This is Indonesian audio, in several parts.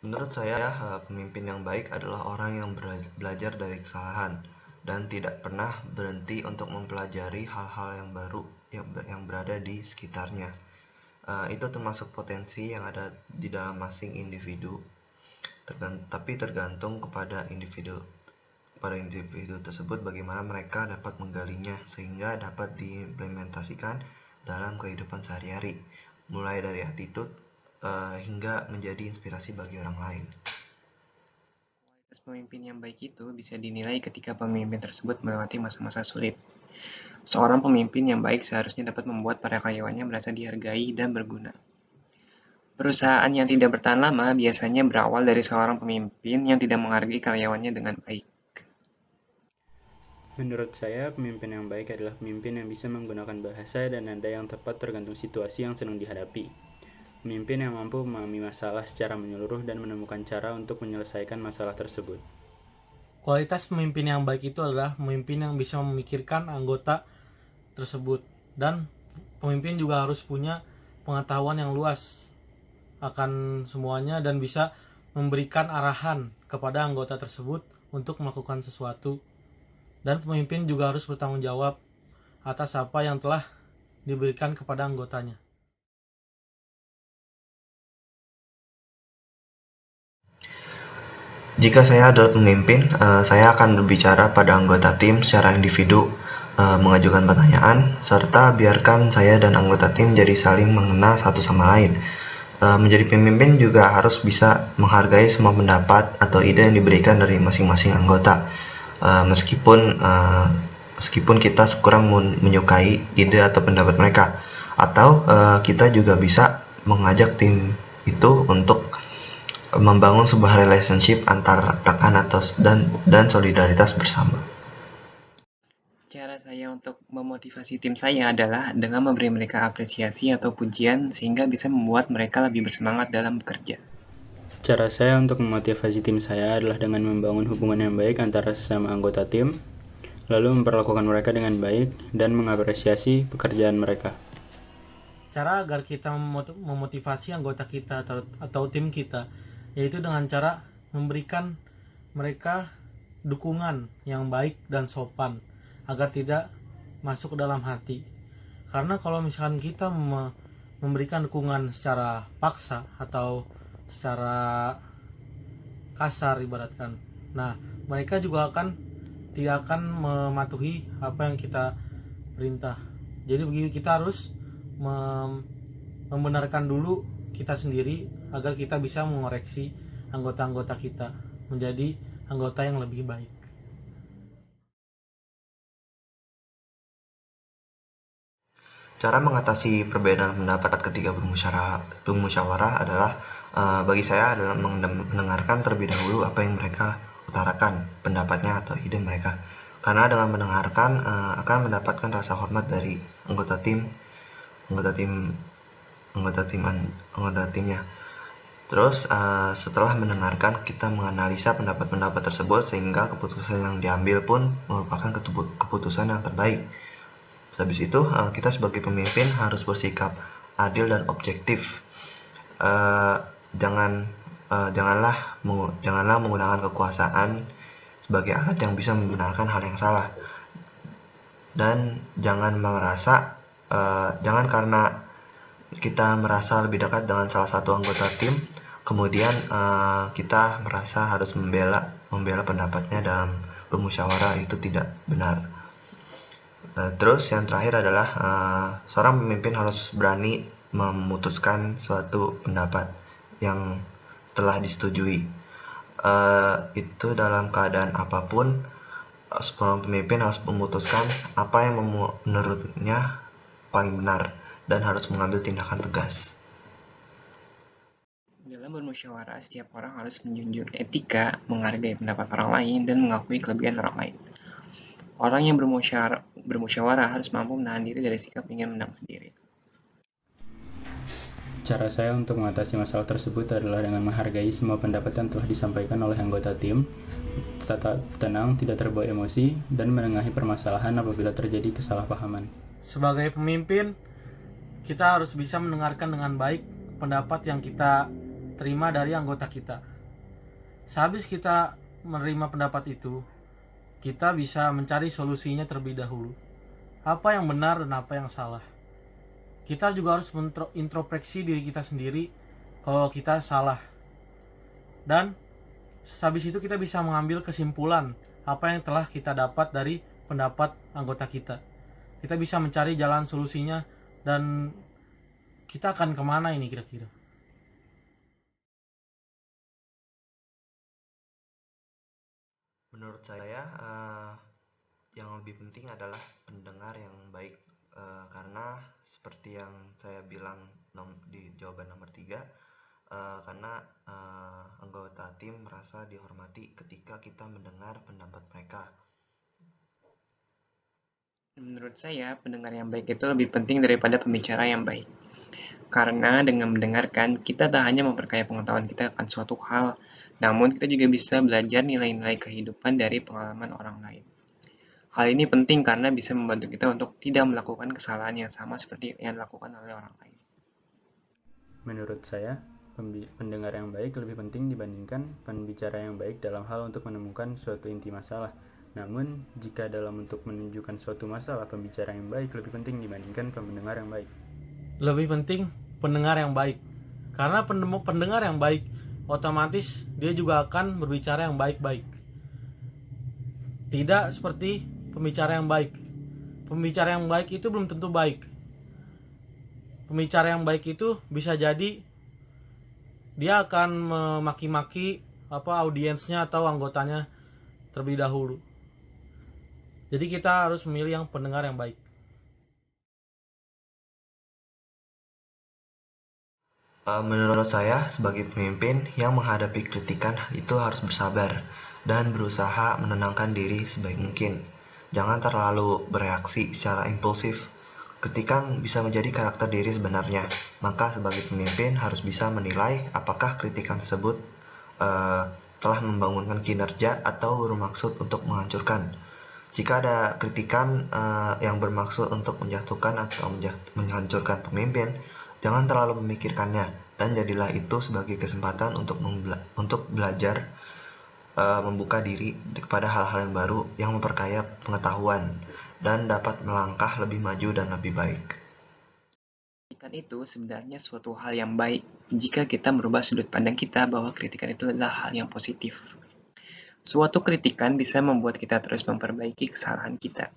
Menurut saya, pemimpin yang baik adalah orang yang belajar dari kesalahan dan tidak pernah berhenti untuk mempelajari hal-hal yang baru yang berada di sekitarnya. Itu termasuk potensi yang ada di dalam masing individu, tapi tergantung pada individu tersebut bagaimana mereka dapat menggalinya sehingga dapat diimplementasikan dalam kehidupan sehari-hari, mulai dari attitude hingga menjadi inspirasi bagi orang lain. Kualitas pemimpin yang baik itu bisa dinilai ketika pemimpin tersebut melewati masa-masa sulit. Seorang pemimpin yang baik seharusnya dapat membuat para karyawannya merasa dihargai dan berguna. Perusahaan yang tidak bertahan lama biasanya berawal dari seorang pemimpin yang tidak menghargai karyawannya dengan baik. Menurut saya, pemimpin yang baik adalah pemimpin yang bisa menggunakan bahasa dan nada yang tepat tergantung situasi yang sedang dihadapi. Pemimpin yang mampu memahami masalah secara menyeluruh dan menemukan cara untuk menyelesaikan masalah tersebut. Kualitas pemimpin yang baik itu adalah pemimpin yang bisa memikirkan anggota tersebut, dan pemimpin juga harus punya pengetahuan yang luas akan semuanya dan bisa memberikan arahan kepada anggota tersebut untuk melakukan sesuatu. Dan pemimpin juga harus bertanggung jawab atas apa yang telah diberikan kepada anggotanya. Jika saya adalah pemimpin, saya akan berbicara pada anggota tim secara individu, mengajukan pertanyaan, serta biarkan saya dan anggota tim jadi saling mengenal satu sama lain. Menjadi pemimpin juga harus bisa menghargai semua pendapat atau ide yang diberikan dari masing-masing anggota, meskipun kita kurang menyukai ide atau pendapat mereka, atau kita juga bisa mengajak tim itu untuk membangun sebuah relationship antar rekan dan solidaritas bersama. Cara saya untuk memotivasi tim saya adalah dengan memberi mereka apresiasi atau pujian sehingga bisa membuat mereka lebih bersemangat dalam bekerja. Cara saya untuk memotivasi tim saya adalah dengan membangun hubungan yang baik antara sesama anggota tim, lalu memperlakukan mereka dengan baik dan mengapresiasi pekerjaan mereka. Cara agar kita memotivasi anggota kita atau tim kita yaitu dengan cara memberikan mereka dukungan yang baik dan sopan agar tidak masuk ke dalam hati. Karena kalau misalkan kita memberikan dukungan secara paksa atau secara kasar ibaratkan, nah mereka juga tidak akan mematuhi apa yang kita perintah. Jadi begitu, kita harus membenarkan dulu kita sendiri agar kita bisa mengoreksi anggota-anggota kita menjadi anggota yang lebih baik. Cara mengatasi perbedaan pendapat ketika bermusyawarah adalah bagi saya adalah mendengarkan terlebih dahulu apa yang mereka utarakan, pendapatnya atau ide mereka. Karena dengan mendengarkan akan mendapatkan rasa hormat dari anggota tim, anggota tim, anggota timnya. Terus setelah mendengarkan, kita menganalisa pendapat-pendapat tersebut sehingga keputusan yang diambil pun merupakan keputusan yang terbaik. Habis itu kita sebagai pemimpin harus bersikap adil dan objektif. Janganlah menggunakan kekuasaan sebagai alat yang bisa membenarkan hal yang salah. Dan jangan karena kita merasa lebih dekat dengan salah satu anggota tim, kemudian kita merasa harus membela pendapatnya dalam bermusyawarah, itu tidak benar. Terus yang terakhir adalah seorang pemimpin harus berani memutuskan suatu pendapat yang telah disetujui. Itu dalam keadaan apapun, seorang pemimpin harus memutuskan apa yang menurutnya paling benar dan harus mengambil tindakan tegas. Dalam bermusyawarah, setiap orang harus menjunjung etika, menghargai pendapat orang lain, dan mengakui kelebihan orang lain. Orang yang bermusyawarah harus mampu menahan diri dari sikap ingin menang sendiri. Cara saya untuk mengatasi masalah tersebut adalah dengan menghargai semua pendapat yang telah disampaikan oleh anggota tim, tetap tenang, tidak terbawa emosi, dan menengahi permasalahan apabila terjadi kesalahpahaman. Sebagai pemimpin, kita harus bisa mendengarkan dengan baik pendapat yang kita terima dari anggota kita. sehabis kita menerima pendapat itu, kita bisa mencari solusinya terlebih dahulu. Apa yang benar dan apa yang salah. Kita juga harus introspeksi diri kita sendiri kalau kita salah. Dan habis itu kita bisa mengambil kesimpulan apa yang telah kita dapat dari pendapat anggota kita. Kita bisa mencari jalan solusinya dan kita akan kemana ini kira-kira. Menurut saya yang lebih penting adalah pendengar yang baik, karena seperti yang saya bilang di jawaban nomor 3, karena anggota tim merasa dihormati ketika kita mendengar pendapat mereka. Menurut saya, pendengar yang baik itu lebih penting daripada pembicara yang baik. Karena dengan mendengarkan, kita tak hanya memperkaya pengetahuan kita akan suatu hal, namun kita juga bisa belajar nilai-nilai kehidupan dari pengalaman orang lain. Hal ini penting karena bisa membantu kita untuk tidak melakukan kesalahan yang sama seperti yang dilakukan oleh orang lain. Menurut saya, pendengar yang baik lebih penting dibandingkan pembicara yang baik dalam hal untuk menemukan suatu inti masalah. Namun, jika dalam untuk menunjukkan suatu masalah, pembicara yang baik lebih penting dibandingkan pendengar yang baik. Lebih penting pendengar yang baik. Karena pendengar yang baik, otomatis dia juga akan berbicara yang baik-baik. Tidak seperti pembicara yang baik. Pembicara yang baik itu belum tentu baik. Pembicara yang baik itu bisa jadi dia akan memaki-maki audiensnya atau anggotanya terlebih dahulu. Jadi kita harus memilih yang pendengar yang baik. Menurut saya, sebagai pemimpin yang menghadapi kritikan itu harus bersabar dan berusaha menenangkan diri sebaik mungkin. Jangan terlalu bereaksi secara impulsif. Kritikan bisa menjadi karakter diri sebenarnya, maka sebagai pemimpin harus bisa menilai apakah kritikan tersebut telah membangunkan kinerja atau bermaksud untuk menghancurkan. Jika ada kritikan yang bermaksud untuk menjatuhkan atau menghancurkan pemimpin, jangan terlalu memikirkannya dan jadilah itu sebagai kesempatan untuk belajar, membuka diri kepada hal-hal yang baru yang memperkaya pengetahuan dan dapat melangkah lebih maju dan lebih baik. Kritikan itu sebenarnya suatu hal yang baik jika kita merubah sudut pandang kita bahwa kritikan itu adalah hal yang positif. Suatu kritikan bisa membuat kita terus memperbaiki kesalahan kita,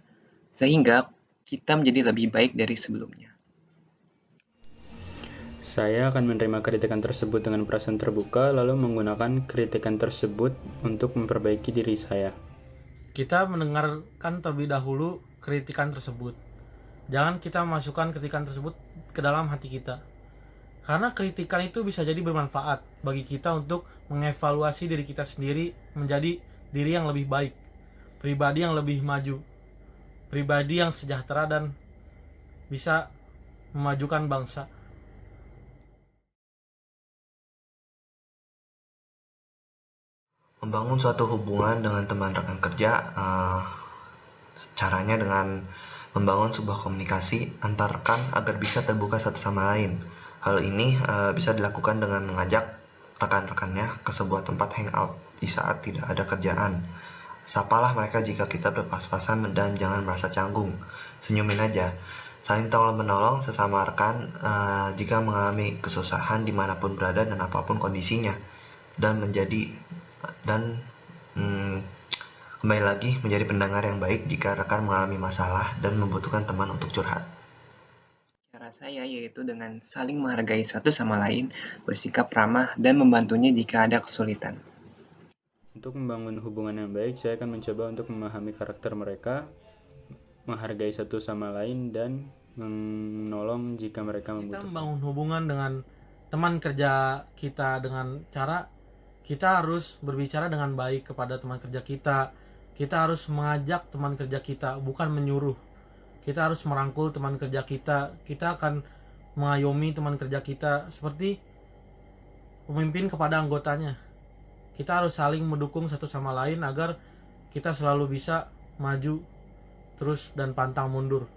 sehingga kita menjadi lebih baik dari sebelumnya. Saya akan menerima kritikan tersebut dengan perasaan terbuka, lalu menggunakan kritikan tersebut untuk memperbaiki diri saya. Kita mendengarkan terlebih dahulu kritikan tersebut. Jangan kita masukkan kritikan tersebut ke dalam hati kita. Karena kritikan itu bisa jadi bermanfaat bagi kita untuk mengevaluasi diri kita sendiri menjadi diri yang lebih baik, pribadi yang lebih maju, pribadi yang sejahtera dan bisa memajukan bangsa. Membangun suatu hubungan dengan teman rekan kerja, caranya dengan membangun sebuah komunikasi antar rekan agar bisa terbuka satu sama lain. Hal ini bisa dilakukan dengan mengajak rekan-rekannya ke sebuah tempat hangout di saat tidak ada kerjaan. Sapalah mereka jika kita berpas-pasan dan jangan merasa canggung. Senyumin aja. Saling tolong-menolong sesama rekan jika mengalami kesusahan dimanapun berada dan apapun kondisinya. Dan kembali lagi menjadi pendengar yang baik jika rekan mengalami masalah dan membutuhkan teman untuk curhat. Cara saya yaitu dengan saling menghargai satu sama lain, bersikap ramah, dan membantunya jika ada kesulitan. Untuk membangun hubungan yang baik, saya akan mencoba untuk memahami karakter mereka, menghargai satu sama lain, dan menolong jika mereka membutuhkan. Kita membangun hubungan dengan teman kerja kita dengan cara kita harus berbicara dengan baik kepada teman kerja kita. Kita harus mengajak teman kerja kita, bukan menyuruh. Kita harus merangkul teman kerja kita. Kita akan mengayomi teman kerja kita seperti pemimpin kepada anggotanya. Kita harus saling mendukung satu sama lain agar kita selalu bisa maju terus dan pantang mundur.